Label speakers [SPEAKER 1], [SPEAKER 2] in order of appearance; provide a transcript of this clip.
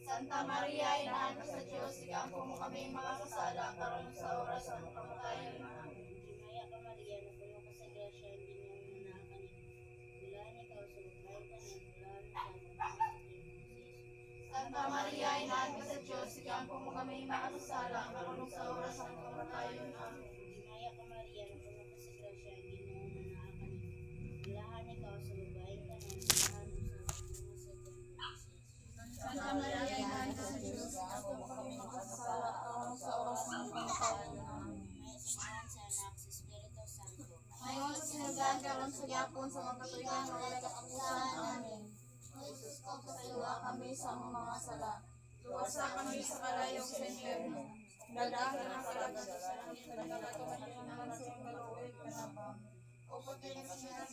[SPEAKER 1] Santa Maria, Ina ng sa Diyos, ikampo mo kami mga kasala, karon sa oras ng kamatayon namin.
[SPEAKER 2] Maya ka Maria, napuno ka sa grasya, ang Ginoo nga naa kanimo. Bulan ikaw sa babae tanan, bulan sa
[SPEAKER 1] Santa Maria, Ina ng sa Diyos, ikampo mo kami mga kasala, karon sa oras ng kamatayon namin.
[SPEAKER 2] Maya ka Maria, napuno ka sa grasya, ang Ginoo nga naa kanimo. Bulahan ikaw sa babae tanan, bulan sa
[SPEAKER 1] Santa Maria, Ina ng sa Diyos, ikampo mo kami mga kasala, karon sa oras ng kamatayon namin.
[SPEAKER 2] Maya sa Anak, sa Espiritu Santo.
[SPEAKER 1] Ngayon sa sinagdan karon sa yapon sa mga katuigan ng mga katapusan. Amen. O Jesus ko, pasaywa kami sa among mga sala. Luwasa kami sa kalayong sa impyerno. Dagdagan ang kalagad sa langit na nagkakamahiran ng mga sa mga luoy panabang. O pati na sa mga